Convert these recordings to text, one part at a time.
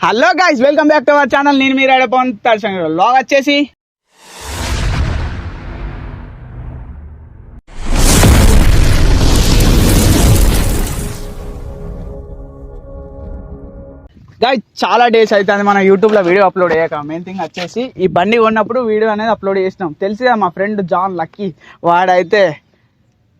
Hello guys, welcome back to our channel. నేను మీరు Pawan log వచ్చేసి గైస్ చాలా డేస్ అవుతుంది మన యూట్యూబ్ లో వీడియో అప్లోడ్ అయ్యాక. మెయిన్ థింగ్ వచ్చేసి ఈ బండి కొన్నప్పుడు వీడియో అనేది అప్లోడ్ చేసినాం. తెలిసిగా మా ఫ్రెండ్ జాన్ లక్కీ వాడైతే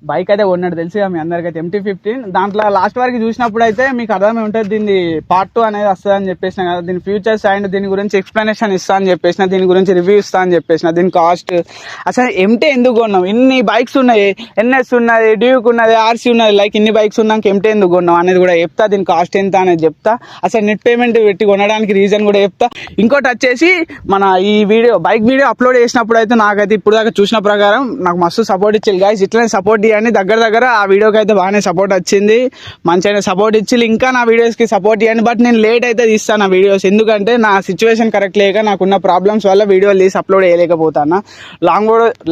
బైక్ అయితే కొన్నాడు, తెలుసుగా మీ అందరికైతే MT-15. దాంట్లో లాస్ట్ వరకు చూసినప్పుడు అయితే మీకు అర్థమే ఉంటుంది దీని పార్ట్ 2 అనేది వస్తుంది అని చెప్పేసిన కదా. దీని ఫ్యూచర్స్ అండ్ దీని గురించి ఎక్స్ప్లెనేషన్ ఇస్తా అని చెప్పేసిన, దీని గురించి రివ్యూ ఇస్తా అని చెప్పేసిన, దీని కాస్ట్ అసలు MT ఎందుకు కొన్నాం, ఇన్ని బైక్స్ ఉన్నాయి, NS ఉన్నది, డ్యూక్ ఉన్నది, RC ఉన్నది, లైక్ ఇన్ని బైక్స్ ఉన్నాక MT ఎందుకు కొన్నాం అనేది కూడా చెప్తా. దీని కాస్ట్ ఎంత అనేది చెప్తా, అసలు నెట్ పేమెంట్ పెట్టి కొనడానికి రీజన్ కూడా చెప్తా. ఇంకోటి వచ్చేసి మన ఈ బైక్ వీడియో అప్లోడ్ చేసినప్పుడు అయితే నాకైతే ఇప్పుడు దాకా చూసిన ప్రకారం నాకు మస్తు సపోర్ట్ ఇచ్చింది గైస్. ఇట్లనే సపోర్ట్ ఇవ్వండి. దగ్గర ఆ వీడియోకి అయితే బాగానే సపోర్ట్ వచ్చింది, మంచిగా సపోర్ట్ ఇచ్చి ఇంకా నా వీడియోస్కి సపోర్ట్ ఇవ్వండి. బట్ నేను లేట్ అయితే తీస్తాను నా వీడియోస్, ఎందుకంటే నా సిచ్యువేషన్ కరెక్ట్ లేక నాకున్న ప్రాబ్లమ్స్ వల్ల వీడియోలు తీసి అప్లోడ్ చేయలేకపోతాను.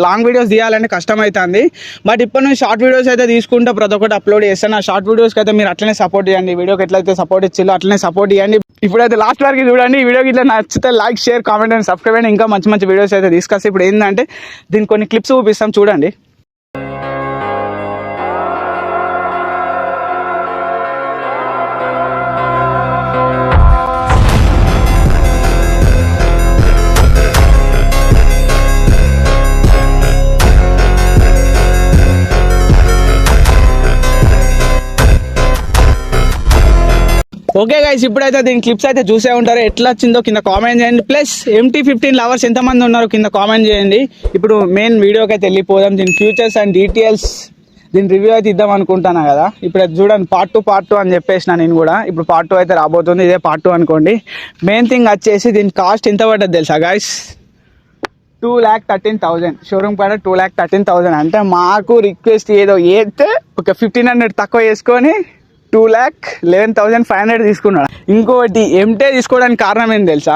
లాంగ్ వీడియోస్ తీయాలంటే కష్టం అవుతుంది. బట్ ఇప్పుడు నేను షార్ట్ వీడియోస్ అయితే తీసుకుంటా, ప్రతి ఒక్కటి అప్లోడ్ చేస్తాను. ఆ షార్ట్ వీడియోస్కి అయితే మీరు అట్లనే సపోర్ట్ ఇవ్వండి. వీడియోకి ఎట్లయితే సపోర్ట్ ఇచ్చిల్లో అట్లనే సపోర్ట్ ఇవ్వండి. ఇప్పుడైతే లాస్ట్ వరకు చూడండి. ఈ వీడియోకి ఇట్లా నచ్చితే like, share, comment and subscribe అండి. ఇంకా మంచి వీడియోస్ అయితే తీసుకొస్తే ఇప్పుడు ఏంటంటే దీనికి కొన్ని క్లిప్స్ చూపిస్తాం చూడండి. ఓకే గైస్, ఇప్పుడైతే దీని క్లిప్స్ అయితే చూసే ఉంటారు. ఎట్లా వచ్చిందో కింద కామెంట్ చేయండి. ప్లస్ MT-15 లవర్స్ ఎంతమంది ఉన్నారు కింద కామెంట్ చేయండి. ఇప్పుడు మెయిన్ వీడియోకి అయితే వెళ్ళిపోదాం. దీని ఫ్యూచర్స్ అండ్ డీటెయిల్స్ దీని రివ్యూ అయితే ఇద్దాం అనుకుంటాను కదా. ఇప్పుడు అయితే చూడండి, పార్ట్ టూ అని చెప్పేసిన నేను కూడా. ఇప్పుడు పార్ట్ 2 అయితే రాబోతుంది, ఇదే పార్ట్ 2 అనుకోండి. మెయిన్ థింగ్ వచ్చేసి దీని కాస్ట్ ఎంత పడ్డది తెలుసా గైస్? 2,13,000. షోరూమ్ కాడ 2,13,000. అంటే మాకు రిక్వెస్ట్ ఏదో అయితే ఒక 1,500 తక్కువ చేసుకొని 2,11,500 తీసుకున్నాడు. ఇంకోటి MT తీసుకోవడానికి కారణం ఏంటి తెలుసా?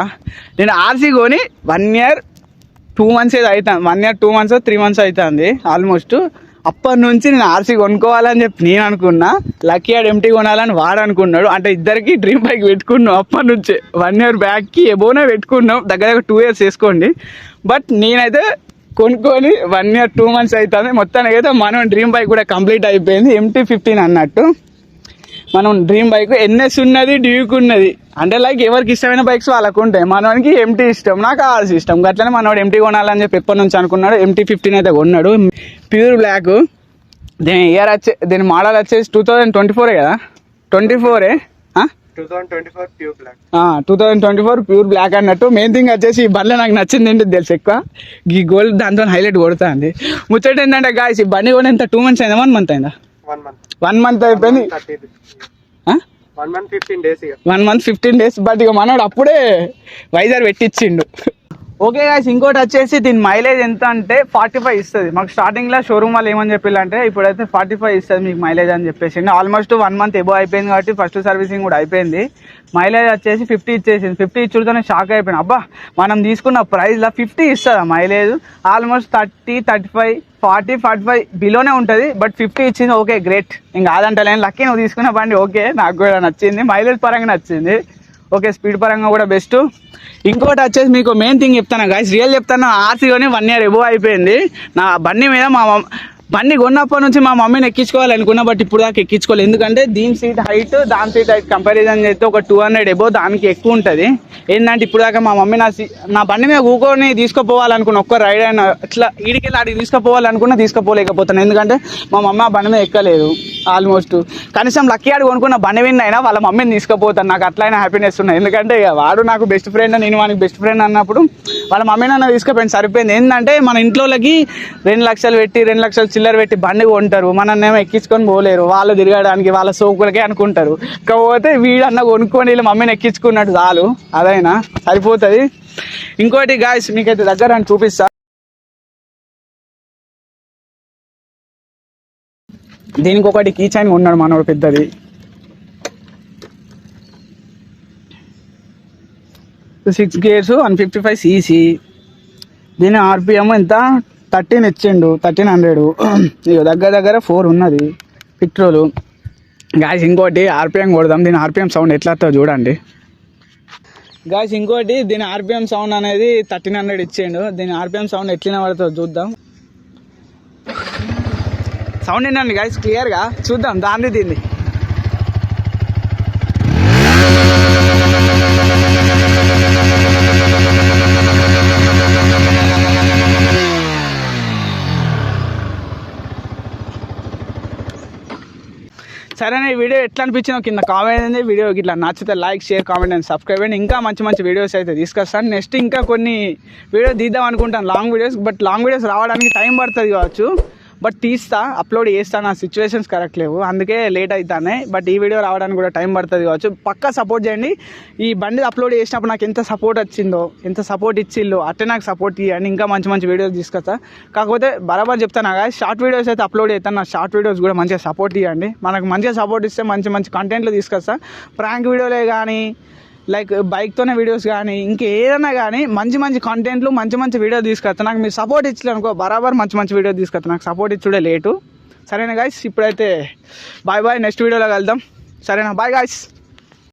నేను RC కొని 1 year 2 months ఏదో అవుతుంది, 1 year 2 months 3 months అవుతుంది ఆల్మోస్ట్. అప్పటి నుంచి నేను RC కొనుక్కోవాలని చెప్పి నేను అనుకున్నా, లక్కీ ఆడు MT కొనాలని వాడు అనుకున్నాడు. అంటే ఇద్దరికి డ్రీమ్ బైక్ పెట్టుకున్నాం అప్పటి నుంచే. 1 year బ్యాక్కి ఎబోనే పెట్టుకున్నాం, దగ్గర 2 years వేసుకోండి. బట్ నేనైతే కొనుక్కొని 1 year 2 months అవుతుంది. మొత్తానికి అయితే మనం డ్రీమ్ బైక్ కూడా కంప్లీట్ అయిపోయింది. MT-15 అన్నట్టు మనం డ్రీమ్ బైక్. NS ఉన్నది, డ్యూక్ ఉన్నది. అంటే లైక్ ఎవరికి ఇష్టమైన బైక్స్ వాళ్ళకు ఉంటాయి. మనకి MT ఇష్టం, నాకు RC ఇష్టం. అట్లనే మనోడు MT కొనాలని చెప్పి ఎప్పటి నుంచి అనుకున్నాడు. MT-15 అయితే కొన్నాడు, ప్యూర్ బ్లాక్. దీని ఇయర్ దీని మోడల్ వచ్చేసి 2024 కదా, 2024 ప్యూర్ బ్లాక్ అన్నట్టు. మెయిన్ థింగ్ వచ్చేసి ఈ బండి నాకు నచ్చింది ఏంటి తెలుసు, ఎక్కువ ఈ గోల్డ్ దాంతో హైలైట్ కొడుతుంది. ముచ్చట ఏంటంటే గాయస్, ఈ బండి కూడా ఎంత 2 months అయిందా, 1 month అయిందా? 1 month అయిపోయింది, 1 month 15 days. బట్ ఇక మనోడు అప్పుడే వైజర్ పెట్టించిండు. ఓకే గాయ్స్, ఇంకోటి వచ్చేసి దీని మైలేజ్ ఎంత అంటే 45 ఇస్తుంది. మాకు స్టార్టింగ్ లో షోరూమ్ వాళ్ళు ఏమని చెప్పారంటే ఇప్పుడైతే 45 ఇస్తుంది మీకు మైలేజ్ అని చెప్పేసి. ఆల్మోస్ట్ 1 month ఎబో అయిపోయింది కాబట్టి ఫస్ట్ సర్వీసింగ్ కూడా అయిపోయింది. మైలేజ్ వచ్చేసి 50 ఇచ్చేసింది. 50 ఇచ్చుడుతోనే షాక్ అయిపోయినా. అబ్బా, మనం తీసుకున్న ప్రైస్ లో 50 ఇస్తుంది మైలేజ్. ఆల్మోస్ట్ 30, 35, 40, 45 బిలోనే ఉంటుంది. బట్ 50 ఇచ్చింది, ఓకే గ్రేట్. ఇంకా కాదంటలేను. లక్కీ నువ్వు తీసుకున్న బండి ఓకే, నాకు కూడా నచ్చింది. మైలేజ్ పరంగా నచ్చింది, ఓకే. స్పీడ్ పరంగా కూడా బెస్ట్. ఇంకోటి వచ్చేసి మీకు మెయిన్ థింగ్ చెప్తాను గైస్, రియల్ చెప్తాను. RC కొని 1 year ఎబో అయిపోయింది. నా బండి మీద బండి కొన్నప్పటి నుంచి మా మమ్మీని ఎక్కించుకోవాలనుకున్నా, బట్ ఇప్పుడు దాకా ఎక్కించుకోవాలి. ఎందుకంటే దీని సీట్ హైట్ దాని సీట్ హైట్ కంపారిజన్ చేస్తే ఒక 200 ఎబో దానికి ఎక్కువ ఉంటుంది. ఏంటంటే ఇప్పుడు దాకా మా మమ్మీ నా బండి మీద కూకొని తీసుకుపోవాలనుకున్నా, ఒక్క రైడ్ అయినా ఇట్లా ఈడికెళ్ళి ఆడికి తీసుకుపోవాలనుకున్నా తీసుకోపోలేకపోతాను. ఎందుకంటే మా మమ్మీ ఆ బండి మీద ఎక్కలేదు ఆల్మోస్ట్. కనీసం లక్కీ ఆడు కొనుక్కున్న బండి విన్ అయినా వాళ్ళ మమ్మీని తీసుకుపోతాను. నాకు అట్లయినా హ్యాపీనెస్ ఉన్నాయి. ఎందుకంటే వాడు నాకు బెస్ట్ ఫ్రెండ్, నేను వానికి బెస్ట్ ఫ్రెండ్ అన్నప్పుడు వాళ్ళ మమ్మీని అన్న తీసుకుపోయింది, సరిపోయింది. ఏంటంటే మన ఇంట్లోకి 2 లక్షలు పెట్టి 2 లక్షలు చిల్లర పెట్టి బండి కొంటారు, మనన్నేమో ఎక్కించుకొని పోలేరు. వాళ్ళు తిరగడానికి వాళ్ళ సోకులకే అనుకుంటారు. కాకపోతే వీడన్న కొనుక్కొని వీళ్ళ మమ్మీని ఎక్కించుకున్నట్టు చాలు, అదైనా సరిపోతుంది. ఇంకోటి గాయస్ మీకైతే దగ్గర అని చూపిస్తా. దీనికి ఒకటి కీ చైన్ ఉన్నాడు మనోడు పెద్దది, 6 gears 155 cc. దీని RPM ఎంత 13 ఇచ్చిండు, 1300. ఇక దగ్గర 4 ఉన్నది పెట్రోలు. గాయస్ ఇంకోటి RPM కొడదాం. దీని RPM సౌండ్ ఎట్లా వస్తుందో చూడండి. గాయస్ ఇంకోటి దీని ఆర్పిఎం సౌండ్ అనేది 1300 ఇచ్చేయండు. దీని ఆర్పిఎం సౌండ్ ఎట్లా పడుతుందో చూద్దాం. సౌండ్ ఏంటండి గాయస్ క్లియర్గా చూద్దాం దాన్ని దీన్ని. సరేనా, ఈ వీడియో ఎట్లా అనిపించినా కింద కామెంట్ ఉంది. వీడియోకి ఇట్లా నచ్చితే like, share, comment and subscribe అండి. ఇంకా మంచి మంచి వీడియోస్ అయితే తీసుకొస్తాను. నెక్స్ట్ ఇంకా కొన్ని వీడియో తీద్దాం అనుకుంటాను, long videos. But long videos రావడానికి టైం పడుతుంది కావచ్చు, బట్ తీస్తా, అప్లోడ్ చేస్తా. నా సిచ్యువేషన్స్ కరెక్ట్ లేవు, అందుకే లేట్ అవుతానే. బట్ ఈ వీడియో రావడానికి కూడా టైం పడుతుంది కావచ్చు. పక్కా సపోర్ట్ చేయండి. ఈ బండి అప్లోడ్ చేసినప్పుడు నాకు ఎంత సపోర్ట్ వచ్చిందో, ఎంత సపోర్ట్ ఇచ్చిల్లో అట్టే నాకు సపోర్ట్ ఇవ్వండి. ఇంకా మంచి మంచి వీడియోస్ తీసుకొస్తా. కాకపోతే బరాబర్ చెప్తాను కదా, షార్ట్ వీడియోస్ అయితే అప్లోడ్ చేస్తాను. నా షార్ట్ వీడియోస్ కూడా మంచిగా సపోర్ట్ ఇవ్వండి. మనకు మంచిగా సపోర్ట్ ఇస్తే మంచి మంచి కంటెంట్లు తీసుకొస్తా. ప్రాంక్ వీడియోలే కానీ, లైక్ బైక్తోనే వీడియోస్ కానీ, ఇంకేదైనా కానీ మంచి మంచి కంటెంట్లు, మంచి మంచి వీడియో తీసుకొస్తా. నాకు మీరు సపోర్ట్ ఇచ్చలేదు అనుకో, బరాబర్ మంచి మంచి వీడియో తీసుకొస్తా. నాకు సపోర్ట్ ఇచ్చుడే లేటు. సరేనా గాయస్, ఇప్పుడైతే బాయ్ బాయ్. నెక్స్ట్ వీడియోలో కలుద్దాం. సరేనా, బాయ్ గాయస్.